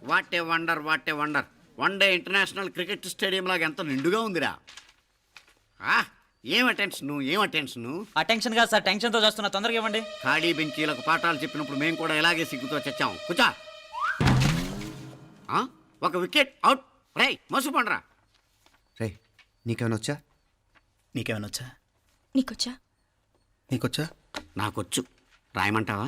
What a wonder, what a wonder. One day international cricket stadium లాగా ఎంత నిండుగా ఉందిరా. ఏం అటెన్షను, ఏం అటెన్షను. అటెన్షన్ కాదు సార్, టెన్షన్తో చేస్తున్నా, తొందరగా ఇవ్వండి. ఖాళీ బెంచీలకు పాఠాలు చెప్పినప్పుడు మేము కూడా ఇలాగే సిగ్గుతో చచ్చాం. కూర్చో. ఒక వికెట్ అవుట్. రై మసు పండ్రా. రే నీకేమైనా వచ్చా? నీకేమైనా వచ్చా? నీకొచ్చా? నీకొచ్చా? నాకొచ్చు. రాయమంటావా?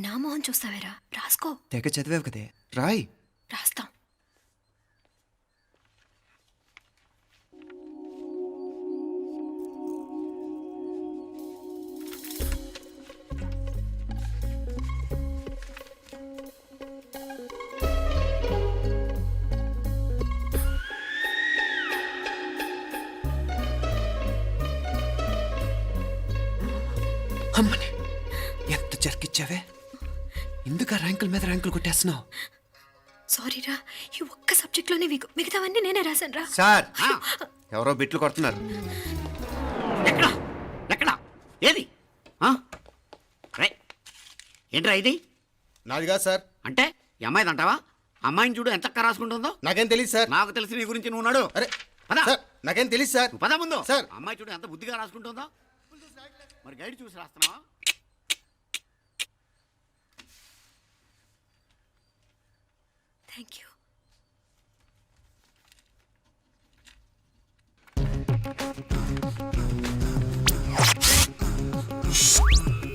నా మొహం చూస్తావేరా, రాసుకో. తెగ చదివావు కదే, రాయ్. రాస్తాం. అమ్మని ఎంత జరికిచ్చావే, ఎందుకు ర్యాంకుల మీద ర్యాంకులు కొట్టేస్తున్నావు? సారీరా, ఈ ఒక్క సబ్జెక్ట్లోనే మిగతావన్నీ నేనే రాశాను రా. సార్ ఎవరో బిట్లు కొడుతున్నారు. ఎక్కడా ఎక్కడా ఏది? ఏంట్రా ఇది? నాది కాదు సార్. అంటే ఈ అమ్మాయిది అంటావా? అమ్మాయిని చూడు ఎంత చక్కగా రాసుకుంటుందో. నాకేం తెలియదు సార్. నాకు తెలిసి నీ గురించి నువ్వు నాడు. అరే పదా సార్, నాకేం తెలియదు సార్. పదా ముందు. సార్ అమ్మాయి చూడు ఎంత బుద్ధిగా రాసుకుంటుందో. మరి గైడ్ చూసి రాస్తున్నావా? Thank you.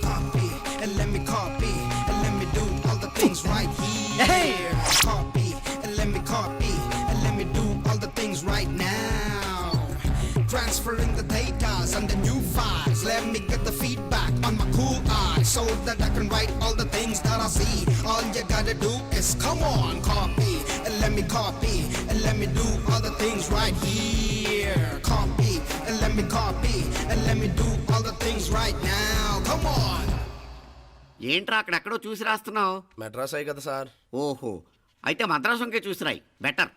Copy and let me copy and let me do all the things right here. Copy and let me copy and let me do all the things right now. Transferring the datas and the new files. Let me get the feedback on my cool eyes so that I can write all the things that I see. All you gotta do is come on, copy and let me copy and let me do all the things right here. Copy and let me copy and let me do all the things right now. Come on. ఏంట్రా అక్కడెక్కడో చూసి రాస్తున్నావు? మెడ్రాస్ అయ్యి కదా sir. ఓహో, అయితే మద్రాసుకే చూసి రాయి, better.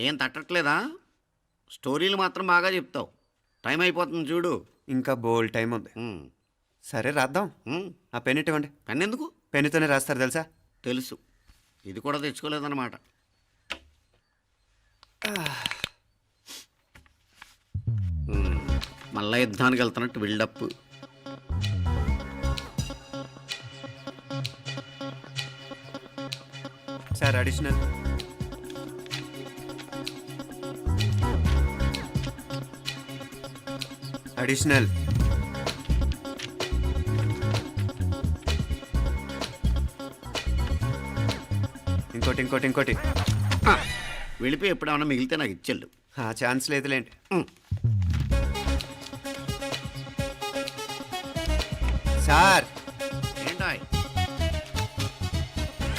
ఏం తట్టట్లేదా? స్టోరీలు మాత్రం బాగా చెప్తావు. టైం అయిపోతుంది చూడు. ఇంకా బోల్డ్ టైం ఉంది. సరే రాద్దాం. ఆ పెన్ ఇవ్వండి. పెన్ ఎందుకు? పెన్నుతోనే రాస్తారు తెలుసా? తెలుసు. ఇది కూడా తెచ్చుకోలేదన్నమాట. మళ్ళా యుద్ధానికి వెళ్తున్నట్టు బిల్డప్. Sir additional. అడిషనల్. ఇంకోటి ఇంకోటి ఇంకోటి. వెళ్ళిపోయి ఎప్పుడేమన్నా మిగిలితే నాకు ఇచ్చెళ్ళు. ఆ ఛాన్స్ లేదులేండి. సార్ ఏంటో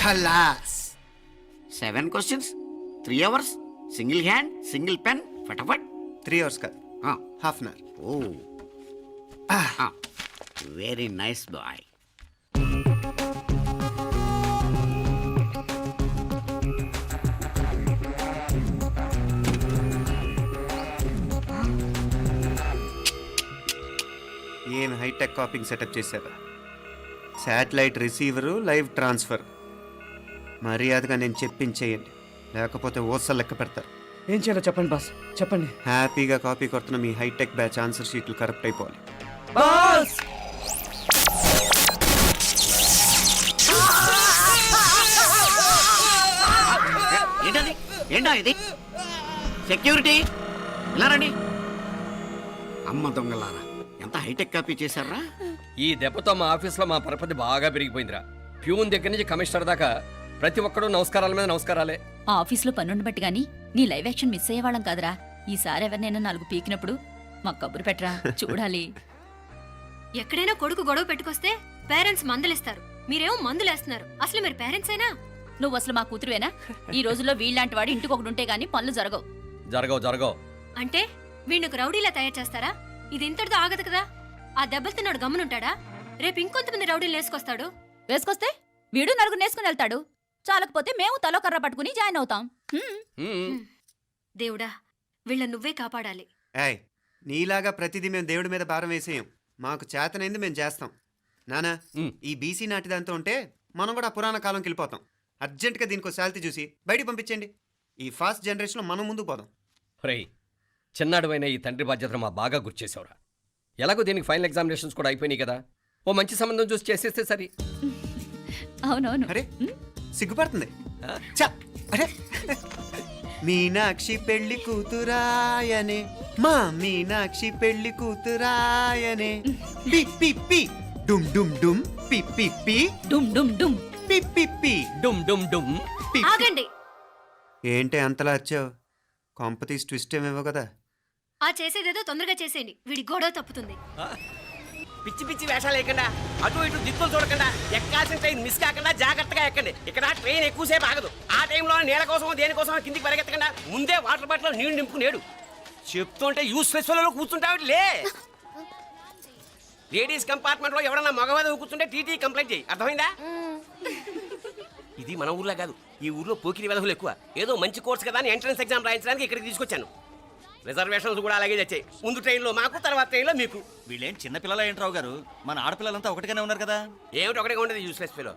ఖలాస్. 7 questions, 3 hours, single hand, single pen, ఫటాఫట్. 3 hours కాదు, half an hour. Oh very nice boy. ఏం హైటెక్ కాపింగ్ సెటప్ చేశారా? Satellite receiver, live transfer. మర్యాదగా నేను చెప్పించేయండి, లేకపోతే ఓసలు లెక్క పెడతారు. ఏం చేయాలో చెప్పండి బాస్, చెప్పండి. హ్యాపీగా కాపీ కొడుతున్న మీ హైటెక్ బ్యాచ్ ఆన్సర్ షీట్లు కరెక్ట్ అయిపోవాలి. బాస్ ఏంటది? ఏంటా ఇది? సెక్యూరిటీ ఇలా రండి. అమ్మ దొంగలారా, ఎంత హైటెక్ కాపీ చేశారా? ఈ దెబ్బతో మా ఆఫీస్లో మా పరపతి బాగా పెరిగిపోయిందిరా. ప్యూన్ దగ్గర నుంచి కమిషనర్ దాకా ప్రతి ఒక్కడు నమస్కారాల మీద నమస్కారాలే. ఆ ఆఫీస్లో పనుండి బట్టి గానీ నీ లైవ్ యాక్షన్ మిస్ అయ్యేవాళ్ళం కాదురా. ఈసారి ఎవరినైనా 4 పీకినప్పుడు మాకు కబురు పెట్టరా, చూడాలి. ఎక్కడైనా కొడుకు గొడవ పెట్టుకొస్తే పేరెంట్స్ మందులిస్తారు, మీరేమో మందులేస్తున్నారు. అసలు మీరు పేరెంట్స్ అయినా? నువ్వు అసలు మా కూతురువేనా? ఈ రోజుల్లో వీళ్ళలాంటి వాడు ఇంటికి ఒకటి ఉంటే గానీ పనులు జరగవు. జరగవు అంటే వీణ్ణకు రౌడీలా తయారు చేస్తారా? ఇది ఇంతటితో ఆగదు కదా. ఆ దెబ్బలు తిన్నాడు గమ్మునుంటాడా? రేపు ఇంకొంతమంది రౌడీలు వేసుకొస్తాడు. వేసుకొస్తే వీడు నలుగురు నేసుకుని వెళ్తాడు. చాలకపోతే మేము తలో కర్ర పట్టుకుని జాయిన్ అవుతాం. దేవుడా, వీళ్ళ నువ్వే కాపాడాలి. ఏయ్, నీలాగా ప్రతిదీ మేము దేవుడి మీద భారం వేసేయం. మాకు చేతనైంది మేము చేస్తాం. నానా, ఈ బీసీ నాటి దాంతో ఉంటే మనం కూడా పురాణ కాలంకి వెళ్ళిపోతాం. అర్జెంటుగా దీనికి శాలిటీ చూసి బయటికి పంపించండి. ఈ ఫాస్ట్ జనరేషన్లో మనం ముందుకు పోదాం. రేయ్, చిన్నాడువైన ఈ తండ్రి బాధ్యతను మా బాగా గుర్చేసావురా. ఎలాగో దీనికి ఫైనల్ ఎగ్జామినేషన్స్ కూడా అయిపోయినాయి కదా, ఓ మంచి సంబంధం చూసి చేసేస్తే సరి. అవునవును. అరే సిగ్గుపడుతుంది. ఛ, అరే మీనాక్షి పెళ్లి కూతురాయనే, మా మీనాక్షి పెళ్లి కూతురాయనే. పి పి పి డుమ్ డుమ్ డుమ్ పి పి పి డుమ్ డుమ్ డుమ్. పి పి పి డుమ్ డుమ్ డుమ్. పి. ఆగండి. ఏంటి అంతలా వచ్చావు? కాంపతీస్ ట్విస్ట్ ఏమేవో కదా. ఆ చేసేదేదో తొందరగా చేసేయండి, వీడి గొడవ తప్పుతుంది. పిచ్చి పిచ్చి వేషాలు వేయకుండా, అటు ఇటు దిక్కులు చూడకుండా, ఎక్కాల్సిన ట్రైన్ మిస్ కాకుండా జాగ్రత్తగా ఎక్కండి. ఇక్కడ ట్రైన్ ఎక్కువసేపు ఆగదు. ఆ టైంలో నీళ్ళ కోసం దేనికోసం కిందికి పరిగెత్తకుండా ముందే వాటర్ బాటిల్ నీళ్లు నింపుకునేడు. చెప్తుంటే యూస్లెస్ లో కూర్చుంటావు. లే, లేడీస్ కంపార్ట్మెంట్ లో ఎవడన్నా మగవాది కూర్చుంటే టీటీ కంప్లైంట్ చేయి. అర్థమైందా? ఇది మన ఊర్లో కాదు, ఈ ఊర్లో పోకిరి వెధవులు ఎక్కువ. ఏదో మంచి కోర్స్ కదా అని ఎంట్రన్స్ ఎగ్జామ్ రాయించడానికి ఇక్కడికి తీసుకొచ్చాను. రిజర్వేషన్స్ కూడా అలాగే తెచ్చాయి. ముందు ట్రైన్లో మాకు, తర్వాత ట్రైన్లో మీకు. వీళ్ళేం చిన్న పిల్లలు ఏంటి రావు గారు? మన ఆడపిల్లలంతా ఒకటిగానే ఉన్నారు కదా. ఏమిటి ఒకటిగా ఉండేది యూస్లెస్ ఫెలో.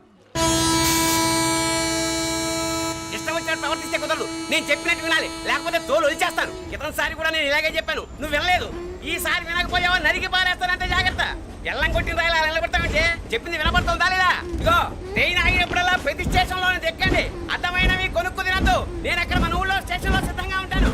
ఇష్టం వచ్చినట్టు ప్రవర్తిస్తే కుదరదు. నేను చెప్పినట్టు వినాలి, లేకపోతే తోలు వచ్చేస్తాను. ఇతనిసారి కూడా నేను ఇలాగే చెప్పాను, నువ్వు వినలేదు. ఈసారి వినకపోయావా నరికి పారేస్తానంటే జాగ్రత్త. ఎల్లం కొట్టిన రాయలా నిలబడతామంటే చెప్పింది వినపడుతుందా లేదా? ఇగో ట్రైన్ ఆగినప్పుడల్లా ప్రతి స్టేషన్ లో ఎక్కండి. అర్థమైనవి కొనుక్కు తినద్దు. నేను అక్కడ మన ఊళ్ళో స్టేషన్ లో సిద్ధంగా ఉంటాను.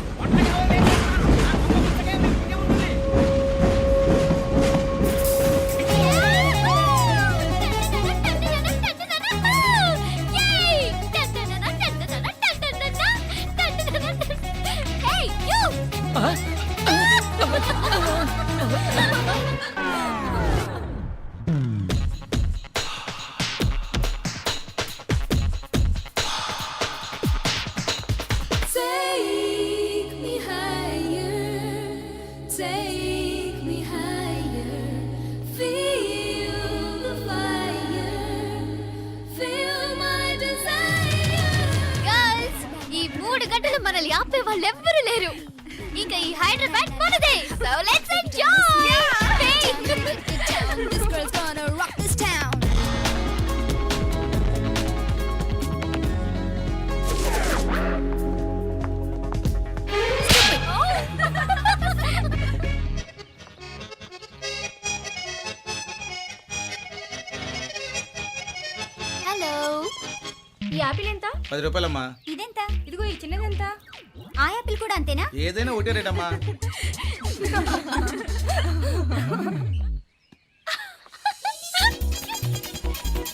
మనల్ని ఆపే వాళ్ళు ఎవ్వరూ లేరు. ఇంకా ఈ హైదరాబాద్ మనదే. So let's enjoy. This girl's gonna rock this town. Hello, ఈ యాపిల్ ఎంత? 10 రూపాయలమ్మా. ఇదెంత? ఇదిగో ఈ చిన్నదెంత? ఆ యాపిల్ కూడా అంతేనా? ఏదైనా ఒకటే రేట్ అమ్మా.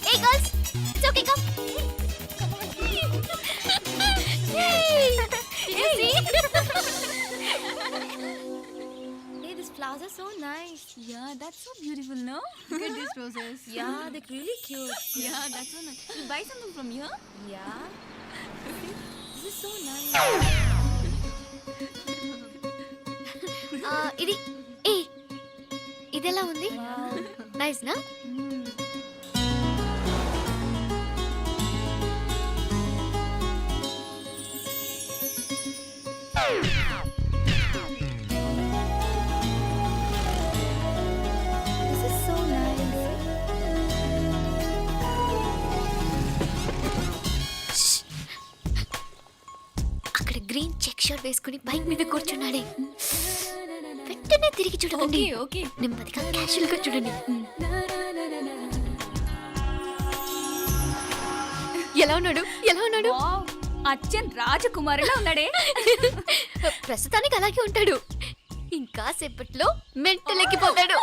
Hey girls, it's okay, come. Yay! Did you see? Hey, these flowers are so nice. Yeah, that's so beautiful, no? Look at these roses. Yeah, they're really cute. Yeah, that's so nice. You buy something from here? Yeah. This is so nice. ఇది ఇదెలా ఉంది? Nice నా? This is so nice. అక్కడ green check shirt వేసుకుని bike మీద కూర్చున్నాడే, వెంటనే తిరిగి చూడండి. ఓకే నెమ్మదిగా క్యాషువల్ గా చూడండి. ఎలా ఉన్నాడు? ఎలా ఉన్నాడు? అచ్చన్ రాజకుమారిలా ఉన్నాడే. ప్రస్తుతానికి అలాగే ఉంటాడు, ఇంకా సేపట్లో మెంటల్ ఎక్కిపోతాడు.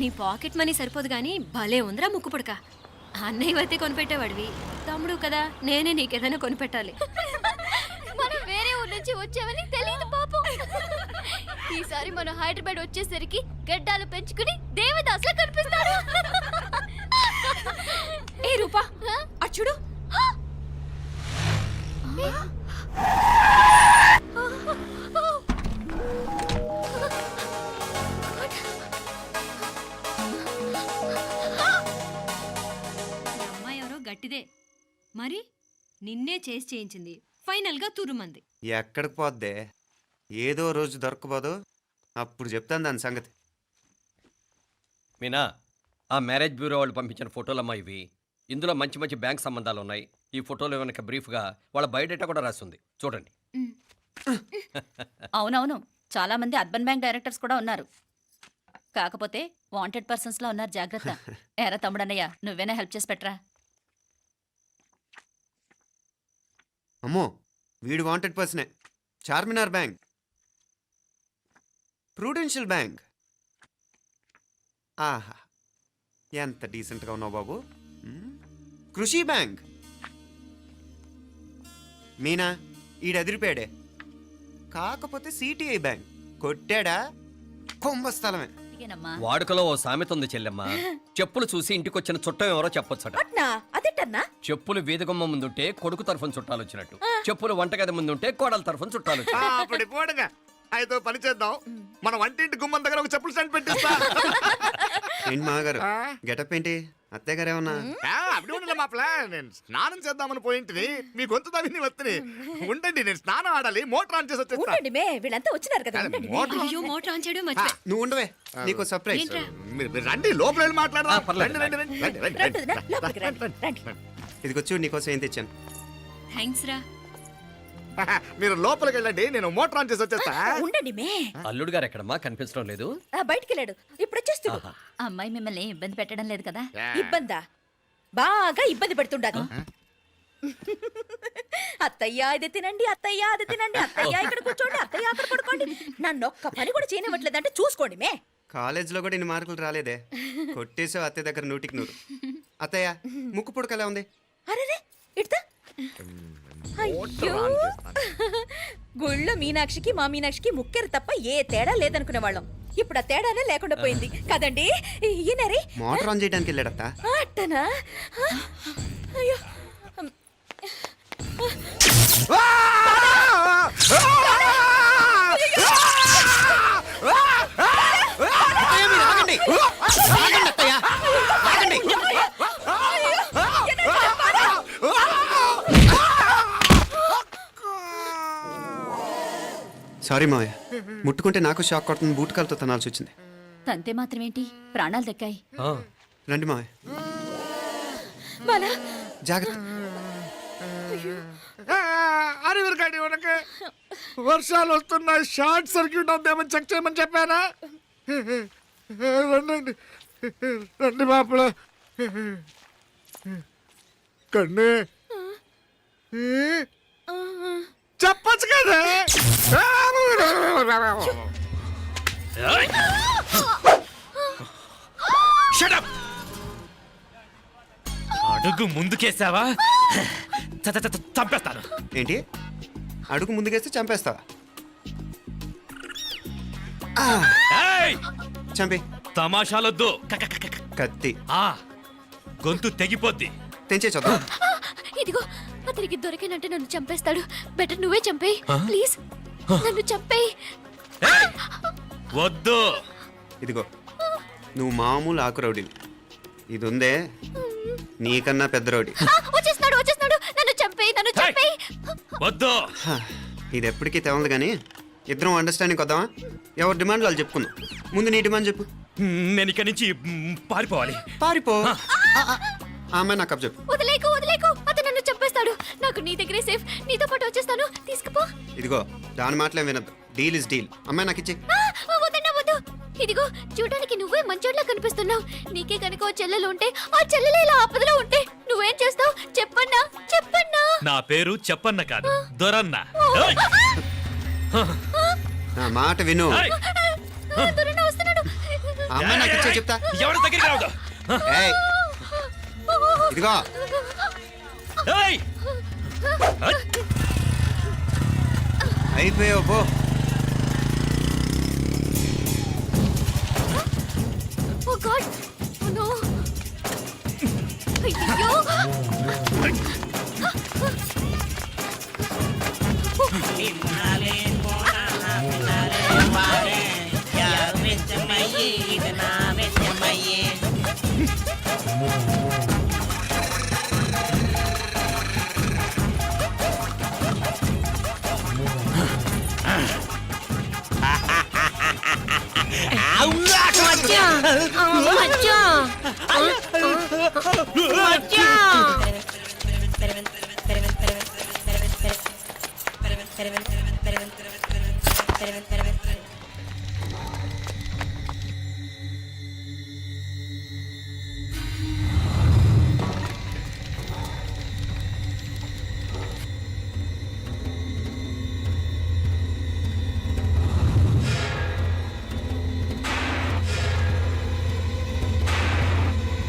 నీ పాకెట్ మనీ సరిపోదు గానీ భలే ఉందిరా ముక్కు పుడక. అన్నయ్య అయితే కొనిపెట్టేవాడివి, తమ్ముడు కదా నేనే నీకేదైనా కొనిపెట్టాలి. మనం వేరే ఊరు నుంచి వచ్చామని తెలియదు పాపం. ఈసారి మనం హైదరాబాద్ వచ్చేసరికి గడ్డాలు పెంచుకుని దేవదాసులా కనిపిస్తారు. ఏ రూపా అటు చూడు. ఈ అమ్మాయి ఎవరో గట్టిదే మరి, నిన్నే చేసి చేయించింది, ఫైనల్ గా తురుమంది. ఎక్కడికి పోద్దే? ఏదో రోజు దొరకబోదు, అప్పుడు చెప్తాను దాని సంగతి. మీనా, ఆ మ్యారేజ్ బ్యూరో వాళ్ళు పంపించిన ఫోటోలమ్మా ఇవి. ఇందులో మంచి మంచి బ్యాంక్ సంబంధాలు ఉన్నాయి. ఈ ఫోటోలో వెనక బ్రీఫ్గా వాళ్ళ బయోడేటా కూడా రాస్తుంది, చూడండి. అవునవును, చాలా మంది అర్బన్ బ్యాంక్ డైరెక్టర్స్ కూడా ఉన్నారు. కాకపోతే వాంటెడ్ పర్సన్స్ లో ఉన్నారు, జాగ్రత్త. ఎరా తమ్ముడన్నయ్య, నువ్వేనా హెల్ప్ చేసి పెట్టరా? అమ్మో, వీడు వాంటెడ్ పర్సనే. Charminar bank, Prudential bank. ఆహా, ఎంత డీసెంట్గా ఉన్నావు బాబు. కృషి బ్యాంక్. మీనా, ఈడదిరిపాడే. కాకపోతే సిటిఐ బ్యాంక్ కొట్టాడా కుంభస్థలమే. ఇదేనమ్మా. వాడుకలో ఓ సామెత ఉంది చెల్లెమ్మ. చెప్పులు చూసి ఇంటికొచ్చిన చుట్టం ఎవరో చెప్పొచ్చట. చెప్పులు వీధగుమ్మ ముందుంటే కొడుకు తరఫున చుట్టాలు వచ్చినట్టు, చెప్పులు వంటగది ముందుంటే కోడల తరఫున చుట్టాలు వచ్చినట్టు. అప్పుడు పోడుగా అయితే పని చేద్దాం. మన వంటింటి గుమ్మం దగ్గర ఒక చెప్పులు స్టాండ్ పెట్టిస్తా. ఏంటి మాగారు, గెటప్ ఏంటి? అత్తయ్య గారు ఏమన్నా? అప్పుడు ఉండలే మా ప్లాన్. నేను స్నానం చేద్దామని పోయింటిని, మీ గొంతు తవ్వి వస్తుంది. ఉండండి, నేను స్నానం ఆడాలి, మోటార్ ఆన్ చేసి వచ్చేస్తా. వీళ్ళంతా వచ్చినారు కదా. మోటార్ అయ్యో మోటార్ ఆన్ చేయడం మర్చిపోయా. నువ్వు ఉండవే, నీకు సర్ప్రైజ్. ఏంట్రా? మీరు రండి, లోపల వెళ్ళి మాట్లాడదాం. పర్లేదు. రండి, రండి, రండి, రండి, రండి, రండి. ఇదిగో చూడు, నీకోసం ఏం తెచ్చాను. థ్యాంక్స్ రా. మీరు లోపలికి వెళ్ళండి, నేను మోటార్ ఆన్ చేసి వచ్చేస్తా. ఉండండి మే, అల్లుడు గారు ఎక్కడమ్మా, కనిపించడం లేదు. బయటికి వెళ్ళాడు, ఇప్పుడు వచ్చేస్తూ. ఆహా. ఆ అమ్మాయి మిమ్మల్ని ఏం ఇబ్బంది పెట్టడం లేదు కదా? ఇబ్బందా? బాగా ఇబ్బంది పెడుతుండదు. అత్తయ్య ఇది తినండి, అత్తయ్య అది తినండి, అత్తయ్య ఇక్కడ కూర్చోండి, అత్తయ్య అక్కడ పడుకోండి. నన్ను ఒక్క పని కూడా చేయనివ్వట్లేదంటే చూసుకోండి మే. కాలేజీలో కూడా ఇన్ని మార్కులు రాలేదే. కొట్టేసావు అత్తయ్య దగ్గర 100కి 100. అత్తయ్య, ముక్కు పుడక ఎలా ఉంది? అరే ఇడతా. అయ్యో, గుళ్ళో మీనాక్షికి మా మీనాక్షికి ముక్కెరు తప్ప ఏ తేడా లేదనుకునే వాళ్ళం. ఇప్పుడు ఆ తేడానే లేకుండా పోయింది కదండి. ఈయనరే మోటార్ ఆన్ చేయడానికి వెళ్ళాడత్త. అట్టనా? అయ్యో, సారీ మావయ్య, ముట్టుకుంటే నాకు షాక్ కొడుతుంది. బూట్ కాలుతో తనాల్సి వచ్చింది. తంతే మాత్రమేంటి, ప్రాణాలు దక్కాయి. ఆ, రండి మావయ్య, మన జాగ్రత్త. అరవిరకండి, ఉనకే వర్షాలు వస్తున్నాయి, షార్ట్ సర్క్యూట్ అవుతామని చెక్ చేయమని చెప్పానా? రండి, రండి మాపల. కన్నే చెప్పచ్చు కదా. అడుగు ముందుకేసావా చంపేస్తాను. ఏంటి, అడుగు ముందుకేస్తే చంపేస్తావా? చంపి. తమాషాలొద్దు, కత్తి గొంతు తెగిపోద్ది. తెంచే చూద్దాం. ఇదిగో, అతనికి దొరికినంటే నన్ను చంపేస్తాడు. బెటర్ నువ్వే చంపేయి ప్లీజ్, నన్ను చంపేయి. వద్దు. ఇదిగో, నువ్వు మామూలు ఆకు రౌడీవి. ఇది ఉందే, నీకన్నా పెద్ద రౌడీ. వచ్చేస్తున్నాడు, నన్ను చంపేయి, నన్ను చంపేయి. వద్దు. ఇది ఎప్పటికీ తెవలదు కానీ ఇద్దరం అండర్స్టాండింగ్ వద్దామా? ఎవరి డిమాండ్ వాళ్ళు చెప్పుకుందాం. ముందు నీ డిమాండ్ చెప్పు. నేను ఇక్కడి నుంచి పారిపోవాలి. పారిపో. ఆ అమ్మాయి నాకు చెప్పు. వదిలేకు, అతను నన్ను చంపేస్తాడు. నాకు నీ దగ్గరే సేఫ్, నీతో పాటు వచ్చేస్తాను, తీసుకుపో. ఇదిగో, దాని మాటలేం వినద్దు. Deal is deal. అమ్మాయి నాకు ఇచ్చే. వద్దు. ఇదిగో, చూడడానికి నువ్వే మంచోట్లా కనిపిస్తున్నావు. నీకే కనుక ఓ చెల్లెలు ఉంటే, ఆ చెల్లెలు ఇలా ఆపదలో ఉంటే నువ్వేం చేస్తావు? చెప్పన్నా. నా పేరు చెప్పన్న కాదు, దొరన్న. నా మాట విను. దొరన్న వస్తున్నాడు. అమ్మాయి నాకు ఇచ్చే. చేసావు చెప్తా. ఎవరి దగ్గరికి రావద్దు. ఏయ్, ఇదిగో ఏయ్! అయిపోయావు పో. ఓ గాడ్ నో అయ్యో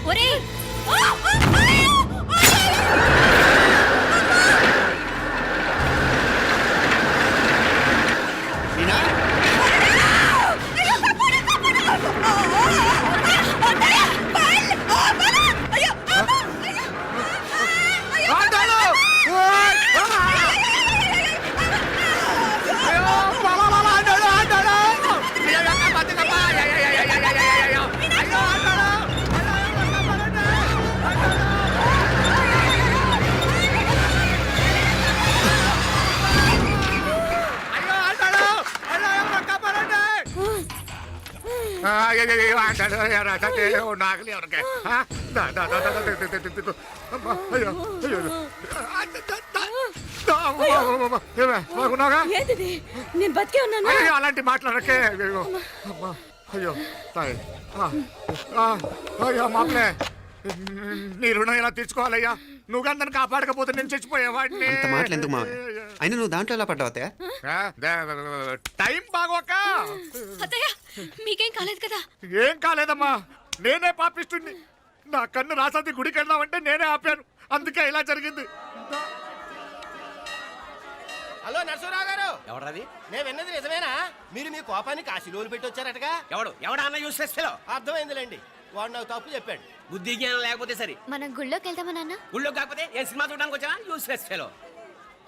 ఒరేయ్ మీనా, నాగలి ఎవరికే బాగున్నాగా? ఏంటిది నేను బతికే ఉన్నాను. అయ్యో అలాంటి మాట్లాడకే. అయ్యో అమ్మా, అయ్యో తాయి. అయ్యో మామలే, నీ రుణం ఎలా తీర్చుకోవాలయ్యా? నువ్వు అందరిని కాపాడకపోతే నేను చచ్చిపోయేవాడిని. అంత మాటలు ఎందుకు మావయ్య? అయినా నువ్వు దాంట్లో ఎలా పడ్డావు అత్తయ్య? టైం బాగోక. అత్తయ్య మీకేం కాలేదు కదా? ఏం కాలేదమ్మా, నేనే పాపిస్తుంది. నా కన్ను రాసాది గుడికి వెళ్దామంటే నేనే ఆపాను, అందుకే ఇలా జరిగింది. హలో నరసరావు గారు. ఎవరది? నేను విన్నది నిజమేనా? మీరు మీ కోపాన్ని కాశీలోలు పెట్టి వచ్చారటగా? ఎవడా అన్న యూస్లెస్ ఫెలో? అర్థమైందిలేండి, వాడు నాకు తప్పు చెప్పాడు. బుద్ధి జ్ఞానం లేకపోతే సరే. మనం గుళ్ళోకి వెళ్దామా నాన్న? గుళ్ళో కాకపోతే ఏం సినిమా చూడడానికి వచ్చావా? Useless fellow.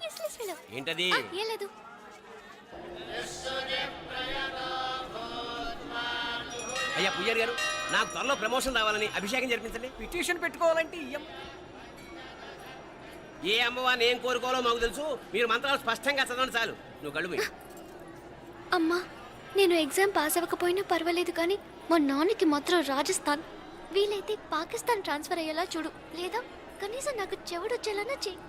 Useless fellow. ఏంటది? ఏం లేదు. అయ్యా పుయ్యర్ గారు, నాకు త్వరలో ప్రమోషన్ రావాలని అభిషేకం జరిపించండి. పిటిషన్ పెట్టుకోవాలంటే ఏ అమ్మవారిని ఏం కోరుకోవాలో మాకు తెలుసు. మీరు మంత్రాలు స్పష్టంగా చదవండి చాలు. నువ్వు కళ్ళు మూయి. అమ్మా, నేను ఎగ్జామ్ పాస్ అవ్వకపోయినా పర్వాలేదు కానీ మా నాన్నకి మాత్రం రాజస్థాన్ వీలైతే పాకిస్తాన్ ట్రాన్స్ఫర్ అయ్యేలా చూడు, లేదా కనీసం నాకు చెవుడు వచ్చేలానా చెయ్యి.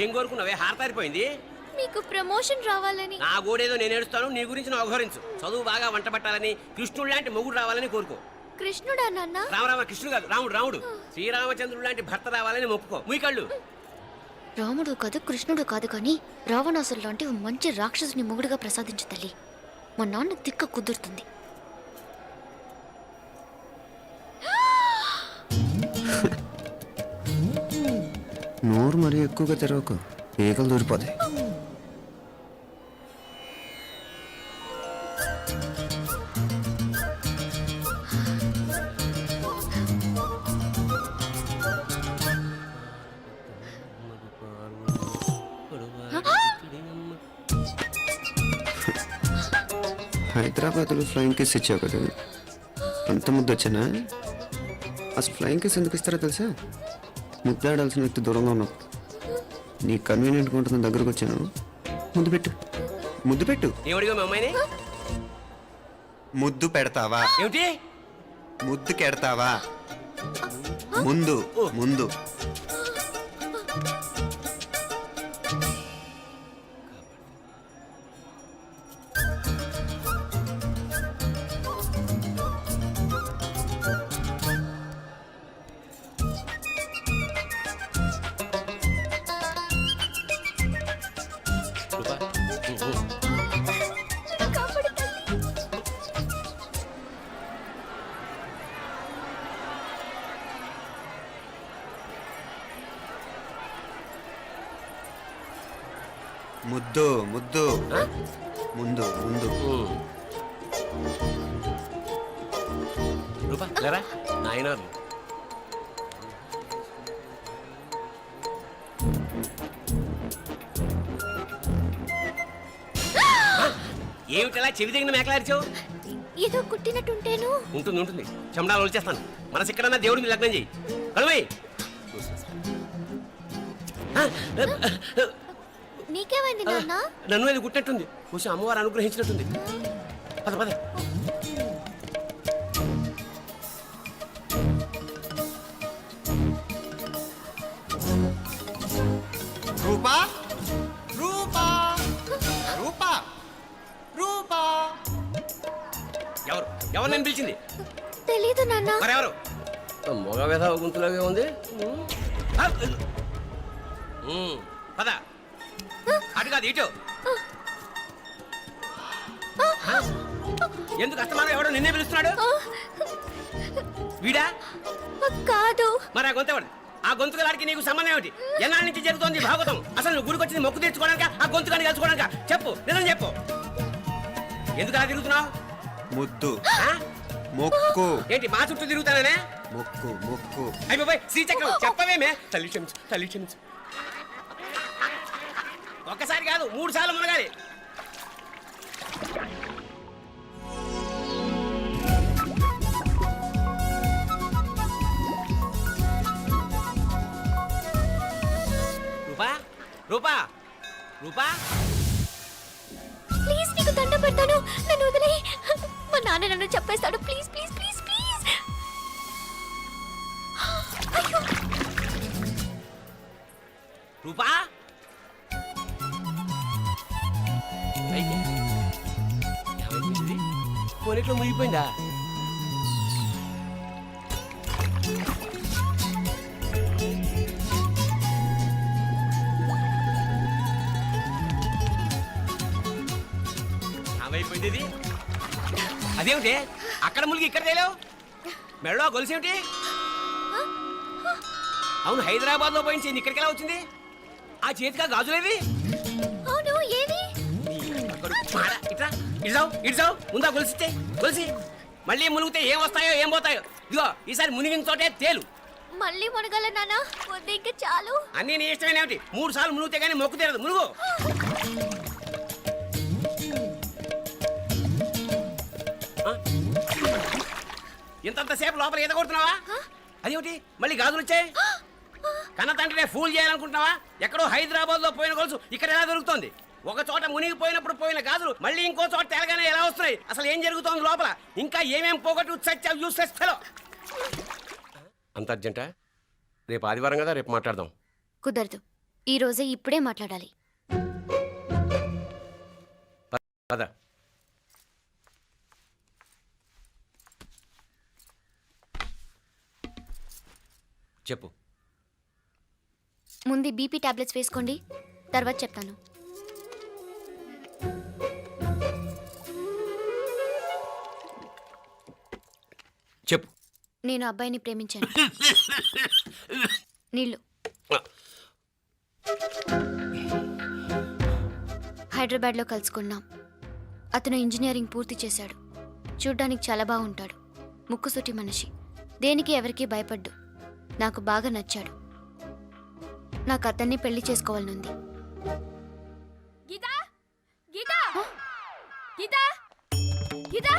ఏం కోరుకున్నావే? హారతారిపోయింది. మీకు ప్రమోషన్ రావాలని. నా గోడేదో నేను ఏడుస్తాను, నీ గురించి నువ్వు అవహరించు. చదువు బాగా వంట పట్టాలని, కృష్ణుడు లాంటి మొగుడు రావాలని కోరుకో. కృష్ణుడా నాన్న? రామరామ కృష్ణుడు కాదు, రాముడు. శ్రీరామచంద్రుడు లాంటి భర్త రావాలని మొక్కుకో. మీ కళ్ళు. రాముడు కాదు కృష్ణుడు కాదు కానీ రావణాసురు లాంటి ఓ మంచి రాక్షసుని మొగుడుగా ప్రసాదించు తల్లి. మా నాన్న తిక్క కుదురుతుంది. నోరు మరీ ఎక్కువగా తెరవకు, ఈగలు దూరిపోతాయి. హైదరాబాద్లో ఫ్లయింగ్ కిస్ ఇచ్చావు కదా, అంత ముద్దు వచ్చానా? అసలు ఫ్లయింగ్ కిస్ ఎందుకు ఇస్తారో తెలుసా? ముద్దాడాల్సిన వ్యక్తి దూరంగా ఉన్నావు. నీ కన్వీనియంట్గా ఉంటుంది దగ్గరకు వచ్చాను. ముద్దు పెట్టు, ముద్దు పెట్టు. ఏమడిగా మీ అమ్మాయిని? ముద్దు పెడతావా? ఏమిటి? ముద్దు కెడతావా? ముందు ముందు. ముద్దు ముద్దు ముందు ముందు రూపా లేరా నాయన ఏమిటలా చెవి దగ్గర మేకలారిచావు? ఏదో కుట్టినట్టుంటేను. ఉంటుంది ఉంటుంది చెమడాలు వచ్చేస్తాను. మనసు ఎక్కడన్నా దేవుడి మీద లగ్నం చేయి. కలువై నీకేమైంది నాన్న? నన్ను అది గుట్టినట్టుంది. కొంచెం అమ్మవారు అనుగ్రహించినట్టుంది. పద పద. రూపా రూపా రూపా రూపా ఎవరు ఎవరు నేను పిలిచింది? తెలీదు నాన్న. మరెవరు? మొగ వేధ గుంతులాగే ఉంది. పద అటు కాదు ఇటు. ఎందుకు అస్తమానం ఎవడో నిన్నే పిలుస్తున్నాడు? వీడా కాదు. మరి ఆ గొంతు ఆ గొంతుకలాడికి నీకు సంబంధం ఏమిటి? ఎన్నాళ్ళ నుంచి జరుగుతోంది భాగవతం? అసలు నువ్వు గుడికి వచ్చింది మొక్కు తీర్చుకోవడానిక, ఆ గొంతుకాన్ని కలుసుకోవడానిక? చెప్పు, నిజం చెప్పు. ఎందుకు అలా తిరుగుతున్నావు? ముద్దు మొక్కు. ఏంటి మా చుట్టూ తిరుగుతానే? మొక్కు మొక్కు. అయిపోయి శ్రీచక్రం చెప్పవేమే. తల్లి క్షమించు, తల్లి క్షమించు. ఒక్కసారి కాదు 3 సార్లు మునగాలి. రూపా రూపా రూపా ప్లీజ్ నీకు దండం పెడతాను, నన్ను వదిలే. మా నాన్న నన్ను చెప్పేస్తాడు. Please please please please. అయ్యో. రూపా పోనీట్లో మునిగిపోయిందా? ఏమైపోయింది ఇది? అదేమిటి అక్కడ మునిగి ఇక్కడ తేలేవు? మెడలో గొలుసేమిటి? అవును, హైదరాబాద్ లో పోయించింది, ఇక్కడికి ఎలా వచ్చింది? ఆ చేతిగా గాజులేవి? అవును, ఏది? ఇట్రా ఇడ్సావు ఇడ్సావు ముందా గొలిసితే గొలిసి మళ్ళీ మునిగితే ఏం వస్తాయో ఏం పోతాయో. ఇదిగో ఈసారి మునిగిన చోటే తేలు. మళ్ళీ మునగల నాన్న, వద్దు ఇంకా చాలు. అన్నీ నీ ఇష్టమేనేమిటి? 3 సార్లు మునిగితే కానీ మొక్కు తీరదు. మునుగు. ఇంతంతసేపు లోపల ఈత కొడుతున్నావా? అదేమిటి మళ్ళీ గాజులు వచ్చాయి? కన్న తండ్రినే ఫూల్ చేయాలనుకుంటున్నావా? ఎక్కడో హైదరాబాద్ లో పోయిన గొలుసు ఇక్కడ ఎలా దొరుకుతుంది? ఒక చోట మునిగిపోయినప్పుడు పోయిన గాజులు మళ్ళీ ఇంకో చోట తేలగానే ఎలా వస్తున్నాయి? అసలు ఏం జరుగుతోంది లోపల? ఇంకా ఏమేం పోగొట్టు చచ్చావు యూస్లెస్ ఫెలో. అంత అర్జెంటా? రేపు ఆదివారం కదా, రేపు మాట్లాడదాం. కుదరదు, ఈ రోజే ఇప్పుడే మాట్లాడాలి. పద. చెప్పు. ముందు బీపీ టాబ్లెట్స్ వేసుకోండి, తర్వాత చెప్తాను. చెప్పు. నేను అబ్బాయిని ప్రేమించాను. నీళ్ళు. హైదరాబాద్లో కలుసుకున్నాం. అతను ఇంజనీరింగ్ పూర్తి చేశాడు. చూడ్డానికి చాలా బాగుంటాడు. ముక్కుసూటి మనిషి. దేనికి ఎవరికీ భయపడ్డు. నాకు బాగా నచ్చాడు. నాకు అతన్ని పెళ్లి చేసుకోవాలనుంది. గీతా గీతా గీతా గీతా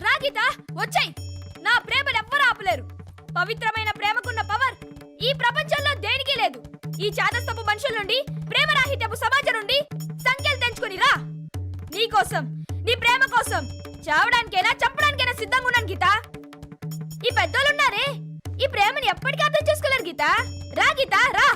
రా గీతా, వచ్చాయి. నా ప్రేమను ఎవ్వరూ ఆపలేరు. పవిత్రమైన ప్రేమకున్న పవర్ ఈ ప్రపంచంలో దేనికి లేదు. ఈ చాదస్తపు మనుషుల నుండి, ప్రేమరాహిత్యపు సమాజం నుండి సంఖ్యలు తెంచుకుని రా. నీ కోసం, నీ ప్రేమ కోసం చావడానికైనా చంపడానికైనా సిద్ధంగా ఉన్నాను గీతా. ఈ పెద్దోళ్ళున్నారే, ఈ ప్రేమని ఎప్పటికీ అర్థం చేసుకోలేరు గీతా. రా గీతా రా.